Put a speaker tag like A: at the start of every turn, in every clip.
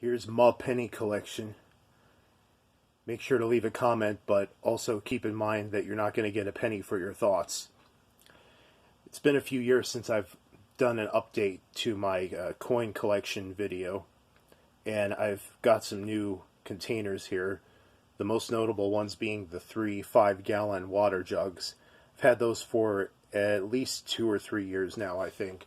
A: Here's Muh Penny collection. Make sure to leave a comment, but also keep in mind that you're not going to get a penny for your thoughts. It's been a few years since I've done an update to my coin collection video, and I've got some new containers here. The most notable ones being the 3 5-gallon water jugs. I've had those for at least 2 or 3 years now, I think,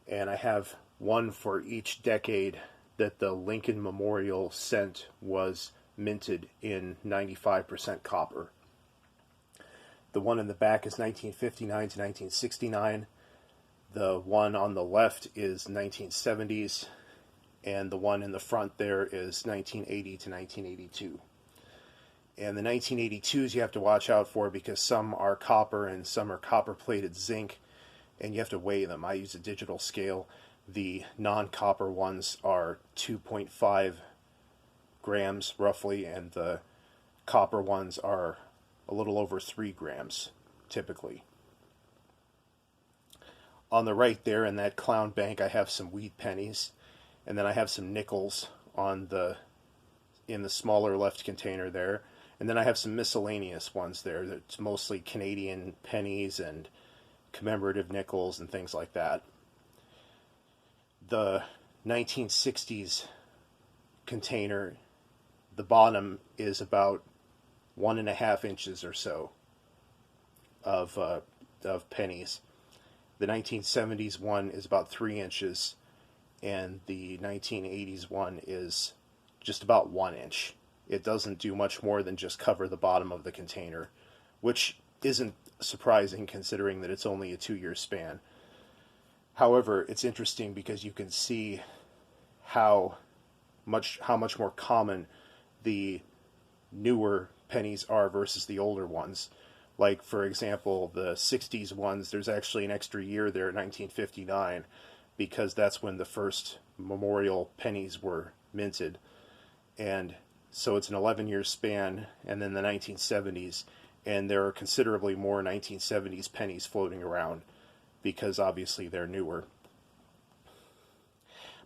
A: and I have one for each decade that the Lincoln Memorial cent was minted in 95% copper. The one in the back is 1959 to 1969. The one on the left is 1970s, and the one in the front there is 1980 to 1982. And the 1982s you have to watch out for because some are copper and some are copper-plated zinc, and you have to weigh them. I use a digital scale. The non-copper ones are 2.5 grams roughly, and the copper ones are a little over 3 grams typically. On the right there in that clown bank I have some wheat pennies, and then I have some nickels in the smaller left container there, and then I have some miscellaneous ones there that's mostly Canadian pennies and commemorative nickels and things like that. The 1960s container, the bottom is about 1.5 inches or so of pennies. The 1970s one is about 3 inches, and the 1980s one is just about 1 inch. It doesn't do much more than just cover the bottom of the container, which isn't surprising considering that it's only a 2-year span. However, it's interesting because you can see how much more common the newer pennies are versus the older ones. Like, for example, the 60s ones, there's actually an extra year there, 1959, because that's when the first memorial pennies were minted. And so it's an 11-year span, and then the 1970s, and there are considerably more 1970s pennies floating around, because obviously they're newer.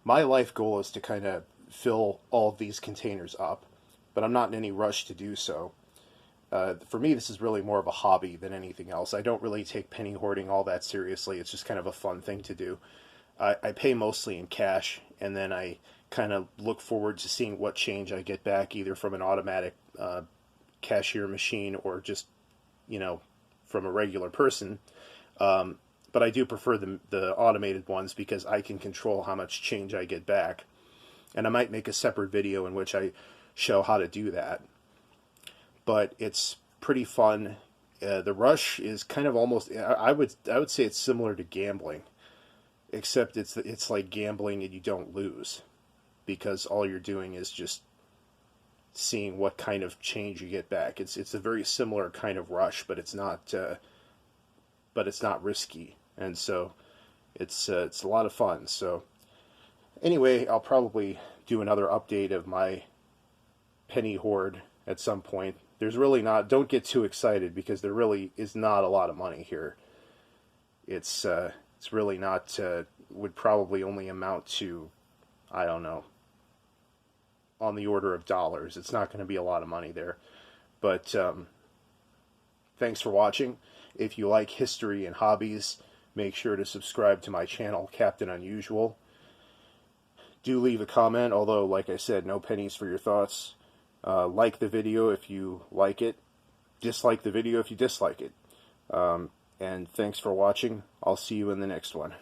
A: My life goal is to kind of fill all of these containers up, but I'm not in any rush to do so. For me, this is really more of a hobby than anything else. I don't really take penny hoarding all that seriously. It's just kind of a fun thing to do. I pay mostly in cash, and then I kind of look forward to seeing what change I get back, either from an automatic cashier machine or just, from a regular person. But I do prefer the automated ones because I can control how much change I get back. And I might make a separate video in which I show how to do that. But it's pretty fun. The rush is kind of almost, I would say it's similar to gambling, except it's like gambling and you don't lose, because all you're doing is just seeing what kind of change you get back. It's a very similar kind of rush, but it's not risky, and so it's a lot of fun. So anyway, I'll probably do another update of my penny hoard at some point. There's really not, don't get too excited because there really is not a lot of money here. It's really not, would probably only amount to, I don't know, on the order of dollars. It's not going to be a lot of money there. But thanks for watching. If you like history and hobbies, make sure to subscribe to my channel, Captain Unusual. Do leave a comment, although, like I said, no pennies for your thoughts. Like the video if you like it. Dislike the video if you dislike it. And thanks for watching. I'll see you in the next one.